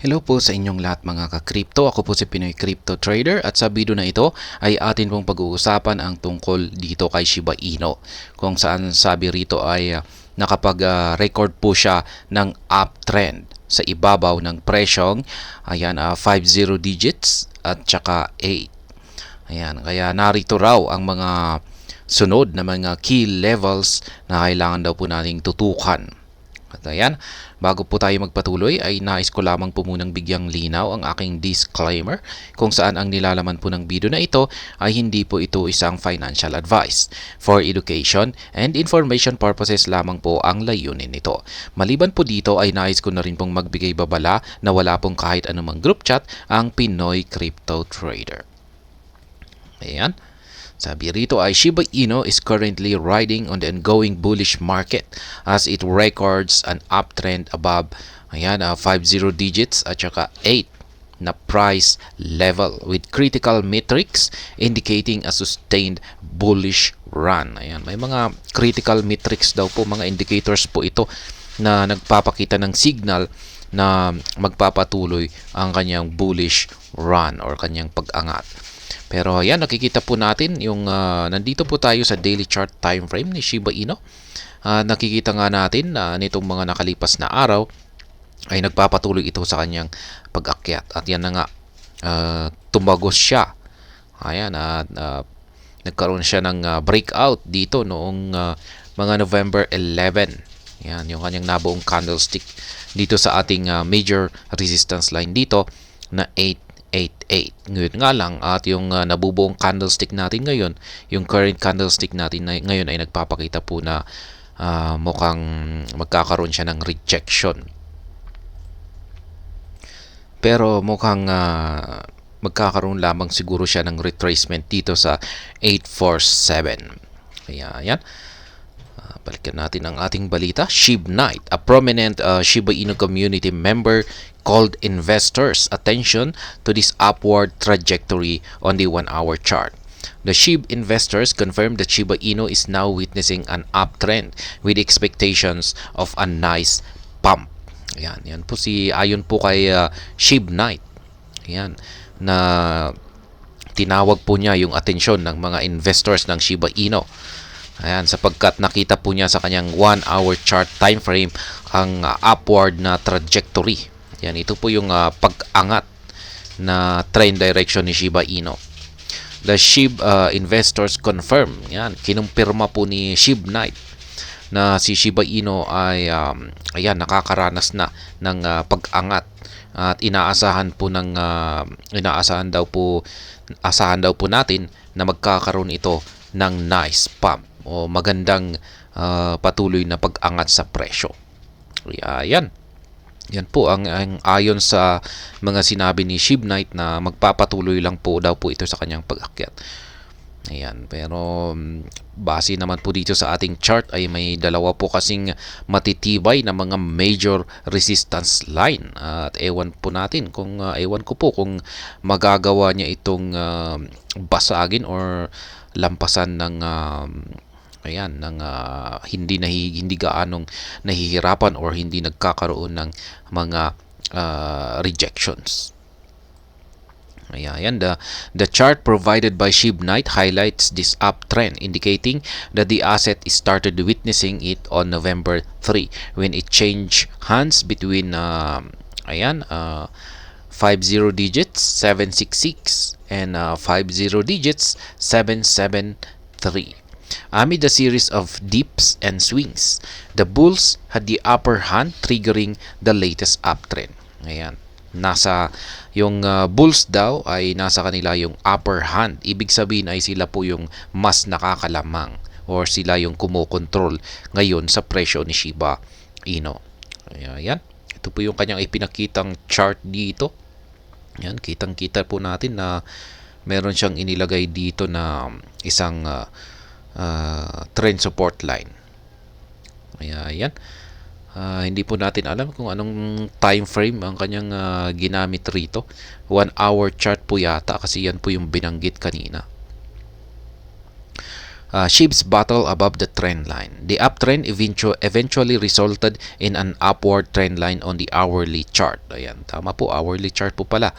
Hello po sa inyong lahat mga ka-crypto. Ako po si Pinoy Crypto Trader at sa video na ito ay atin pong pag-uusapan ang tungkol dito kay Shiba Inu. Kung saan sabi rito ay nakapag-record po siya ng uptrend sa ibabaw ng presyong 50 digits at saka 8. Ayan, kaya narito raw ang mga sunod na mga key levels na kailangan daw po nating tutukan. At ayan, bago po tayo magpatuloy ay nais ko lamang po munang bigyang linaw ang aking disclaimer kung saan ang nilalaman po ng video na ito ay hindi po ito isang financial advice. For education and information purposes lamang po ang layunin nito. Maliban po dito ay nais ko na rin pong magbigay babala na wala pong kahit anumang group chat ang Pinoy Crypto Trader. Ayan. Sabi rito ay Shiba Inu is currently riding on the ongoing bullish market as it records an uptrend above 50 digits at saka 8 na price level with critical metrics indicating a sustained bullish run. Ayan, may mga critical metrics daw po, mga indicators po ito na nagpapakita ng signal na magpapatuloy ang kanyang bullish run or kanyang pag-angat. Pero ayan, nakikita po natin yung nandito po tayo sa daily chart time frame ni Shiba Inu. Nakikita nga natin na nitong mga nakalipas na araw ay nagpapatuloy ito sa kanyang pag-akyat. At yan na nga, tumagos siya. Ayan, nagkaroon siya ng breakout dito noong mga November 11. Yan, yung kanyang nabuong candlestick dito sa ating major resistance line dito na 888. Ngayon nga lang at yung nabubuong candlestick natin ngayon, yung current candlestick natin ngayon ay nagpapakita po na mukhang magkakaroon siya ng rejection. Pero mukhang magkakaroon lamang siguro siya ng retracement dito sa 847. Kaya yan. Balikan natin ang ating balita. SHIB Knight, a prominent Shiba Inu community member, called investors' attention to this upward trajectory on the 1-hour chart. The SHIB investors confirmed that Shiba Inu is now witnessing an uptrend with expectations of a nice pump. Yan po ayon po kay SHIB Knight. Yan, na tinawag po niya yung atensyon ng mga investors ng Shiba Inu. Ayan, sapagkat nakita po niya sa kanyang 1-hour chart time frame ang upward na trajectory. Yan, ito po yung pag-angat na trend direction ni Shiba Inu. The SHIB investors confirm, yan, kinumpirma po ni SHIB Knight na si Shiba Inu ay nakakaranas na ng pag-angat at inaasahan daw po natin na magkakaroon ito ng nice pump o magandang patuloy na pag-angat sa presyo. Yan po ang ayon sa mga sinabi ni SHIB Knight na magpapatuloy lang po daw po ito sa kanyang pag-akyat. Ayan, pero base naman po dito sa ating chart ay may dalawa po kasing matitibay na mga major resistance line. At ewan ko po kung magagawa niya itong basagin or lampasan ng hindi gaanong nahihirapan or hindi nagkakaroon ng mga rejections. Ayan, the chart provided by SHIB Knight highlights this uptrend, indicating that the asset started witnessing it on November 3 when it changed hands between 50 digits 766 and 50 digits 773. Amid a series of dips and swings, the bulls had the upper hand, triggering the latest uptrend. Ayan, nasa yung bulls daw ay nasa kanila yung upper hand. Ibig sabihin ay sila po yung mas nakakalamang or sila yung kumokontrol ngayon sa presyo ni Shiba Inu. Ayan, ito po yung kanyang ipinakitang chart dito. Ayan, kitang-kita po natin na meron siyang inilagay dito na isang trend support line. Ayan. Hindi po natin alam kung anong time frame ang kanyang ginamit rito. 1-hour chart po yata kasi yan po yung binanggit kanina. SHIB's battle above the trend line. The uptrend eventually resulted in an upward trend line on the hourly chart. Ayan, tama po, hourly chart po pala.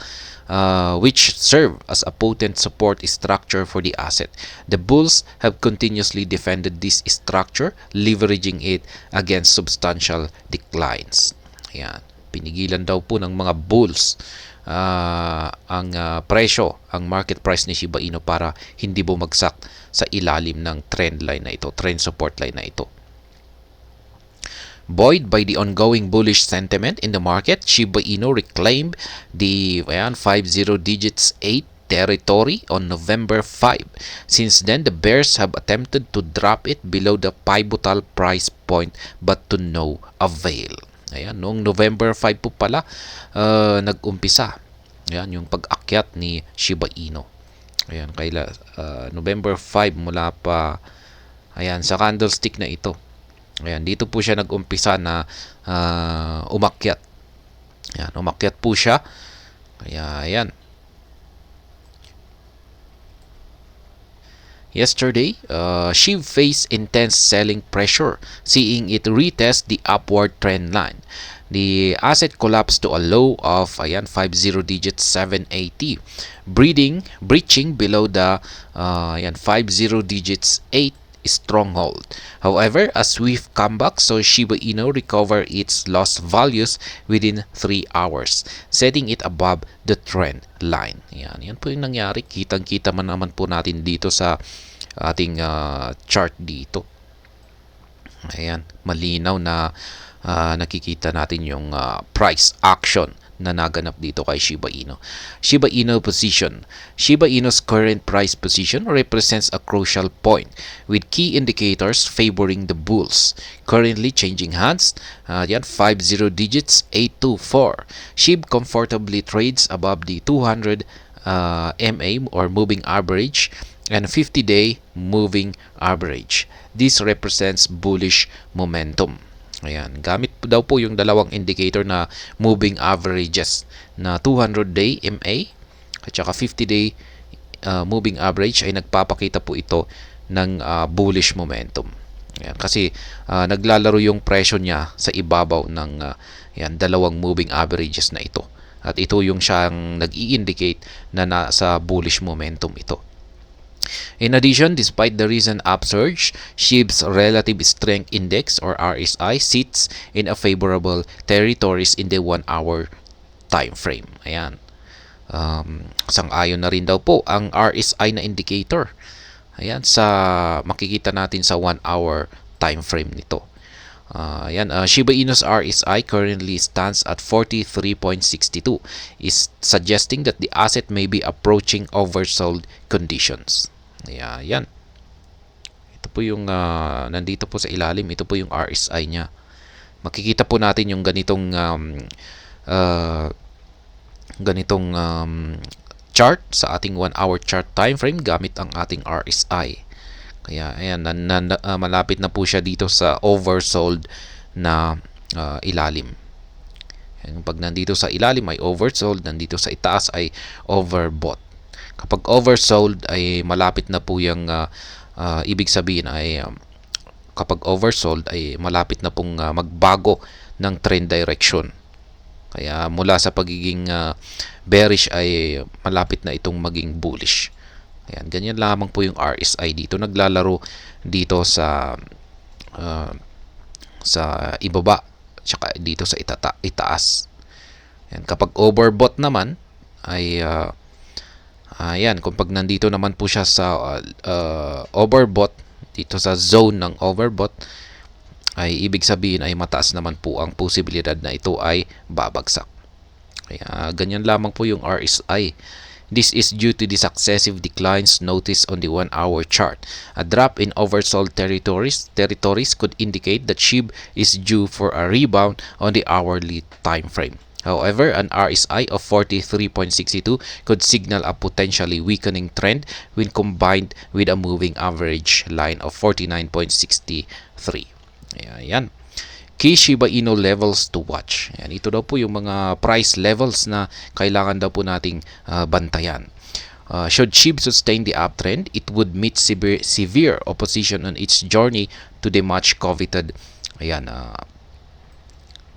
Which serve as a potent support structure for the asset. The bulls have continuously defended this structure, leveraging it against substantial declines. Ayan, pinigilan daw po ng mga bulls ang presyo, ang market price ni Shiba Inu para hindi bumagsak sa ilalim ng trend line na ito, trend support line na ito. Buoyed by the ongoing bullish sentiment in the market, Shiba Inu reclaimed the 50 digits 8 territory on November 5. Since then, the bears have attempted to drop it below the pivotal price point but to no avail. Ayan, noong November 5 po pala nag-umpisa. Ayan, yung pag-akyat ni Shiba Inu. Ayan, kaila November 5 mula pa ayan sa candlestick na ito. Ayan, dito po siya nag-umpisa na umakyat. Ayan, umakyat po siya. Kaya, ayan. Yesterday, SHIB faced intense selling pressure, seeing it retest the upward trend line. The asset collapsed to a low of 50 digits 780, breaching below the 50 digits 8 stronghold. However, a swift comeback saw Shiba Inu recover its lost values within 3 hours, setting it above the trend line. Yan po yung nangyari. Kitang-kita man naman po natin dito sa ating chart dito. Ayan, malinaw na nakikita natin yung price action na naganap dito kay Shiba Inu. Shiba Inu position. Shiba Inu's current price position represents a crucial point, with key indicators favoring the bulls. Currently changing hands, 50 digits 824. SHIB comfortably trades above the 200 MA or moving average and 50-day moving average. This represents bullish momentum. Ayan, gamit daw po yung dalawang indicator na moving averages na 200-day MA at saka 50-day moving average ay nagpapakita po ito ng bullish momentum. Ayan, kasi naglalaro yung presyo niya sa ibabaw ng dalawang moving averages na ito. At ito yung siyang nag-i-indicate na nasa bullish momentum ito. In addition, despite the recent upsurge, SHIB's relative strength index or RSI sits in a favorable territories in the 1-hour time frame. Ayan. Sang-ayon na rin daw po ang RSI na indicator. Ayan, sa makikita natin sa 1-hour time frame nito. Shiba Inu's RSI currently stands at 43.62, is suggesting that the asset may be approaching oversold conditions. Ayan. Ito po yung nandito po sa ilalim, ito po yung RSI niya. Makikita po natin yung ganitong chart sa ating 1-hour chart time frame gamit ang ating RSI. Kaya ayan, malapit na po siya dito sa oversold na ilalim. Ayan, pag nandito sa ilalim ay oversold, nandito sa itaas ay overbought. Kapag oversold ay malapit na po yung ibig sabihin ay kapag oversold ay malapit na pong magbago ng trend direction. Kaya mula sa pagiging bearish ay malapit na itong maging bullish. Ayan, ganyan lamang po yung RSI dito. Naglalaro dito sa ibaba tsaka dito sa itaas. Ayan, kapag overbought naman ay ayan, kung pag nandito naman po siya sa overbought, dito sa zone ng overbought, ay ibig sabihin ay mataas naman po ang posibilidad na ito ay babagsak. Kaya ganyan lamang po yung RSI. This is due to the successive declines noticed on the 1-hour chart. A drop in oversold territories could indicate that SHIB is due for a rebound on the hourly time frame. However, an RSI of 43.62 could signal a potentially weakening trend when combined with a moving average line of 49.63. Ayan. Key Shiba Inu levels to watch. Ayan, ito daw po yung mga price levels na kailangan daw po nating bantayan. Should SHIB sustain the uptrend, it would meet severe opposition on its journey to the much coveted ayan,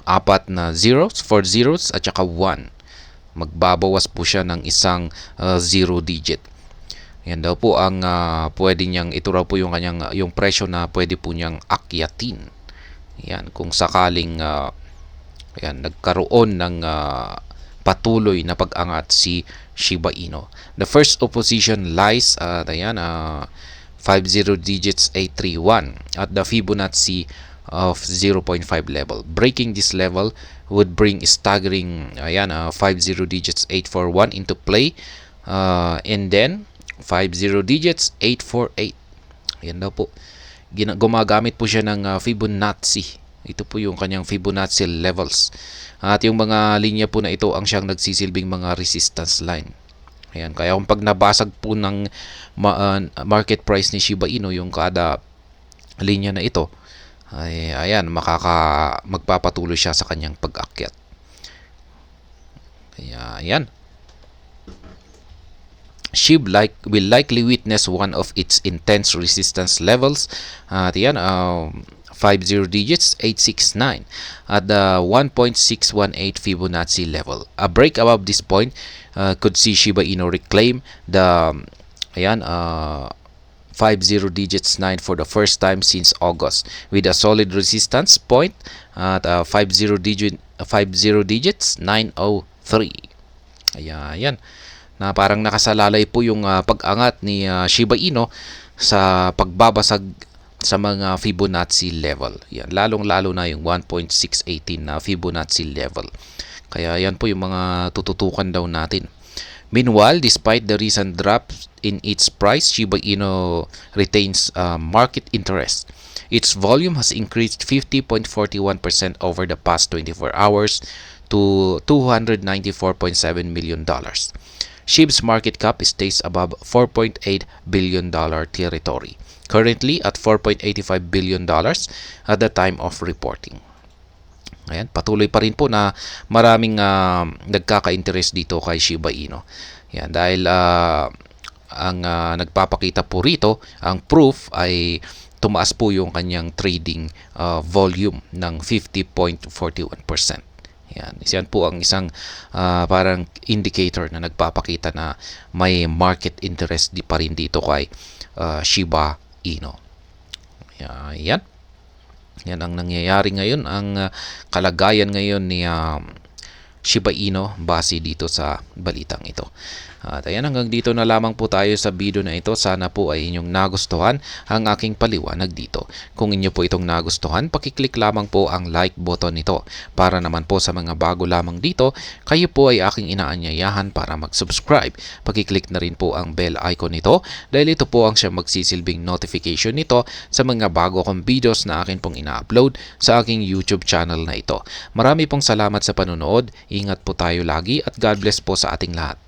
apat na zeros, 4 zeros at saka 1. Magbabawas po siya ng isang zero digit. Yan daw po ang pwede niyang, ito raw po yung kanyang yung presyo na pwede po niyang akyatin. Yan, kung sakaling ayan, nagkaroon ng patuloy na pag-angat si Shiba Inu. The first opposition lies at ayan, 50 digits 831 at the Fibonacci of 0.5 level. Breaking this level would bring staggering ayan, 50 digits 841 into play, and then 50 digits 848. Ayan daw po. Gumagamit po siya ng Fibonacci. Ito po yung kanyang Fibonacci levels. At yung mga linya po na ito ang siyang nagsisilbing mga resistance line. Ayan, kaya kung pag nabasag po ng market price ni Shiba Inu yung kada linya na ito, ay ayan, magpapatuloy siya sa kanyang pag-akyat. Kaya ayan. SHIB will likely witness one of its intense resistance levels. At yan, 50 digits 869 at the 1.618 Fibonacci level. A break above this point could see Shiba Inu reclaim the ayan, 50 digits 9 for the first time since August with a solid resistance point at 50 digits 903. Ayan, na parang nakasalalay po yung pag-angat ni Shiba Inu sa pagbabasag sa mga Fibonacci level. Yan, lalong-lalo na yung 1.618 na Fibonacci level. Kaya yan po yung mga tututukan daw natin. Meanwhile, despite the recent drop in its price, Shiba Inu retains market interest. Its volume has increased 50.41% over the past 24 hours to $294.7 million. SHIB's market cap stays above $4.8 billion territory, currently at $4.85 billion at the time of reporting. Ayan, patuloy pa rin po na maraming nagkaka-interest dito kay Shiba Inu. Yan, dahil ang nagpapakita po rito, ang proof ay tumaas po yung kanyang trading volume ng 50.41%. Yan po ang isang parang indicator na nagpapakita na may market interest pa rin dito kay Shiba Inu. Yan. Yan ang nangyayari ngayon, ang kalagayan ngayon ni Shiba Inu base dito sa balitang ito. At ayan, hanggang dito na lamang po tayo sa video na ito. Sana po ay inyong nagustuhan ang aking paliwanag dito. Kung inyo po itong nagustuhan, pakiclick lamang po ang like button nito. Para naman po sa mga bago lamang dito, kayo po ay aking inaanyayahan para mag-subscribe. Pakiclick na rin po ang bell icon nito dahil ito po ang siyang magsisilbing notification nito sa mga bago kong videos na akin pong ina-upload sa aking YouTube channel na ito. Marami pong salamat sa panonood. Ingat po tayo lagi at God bless po sa ating lahat.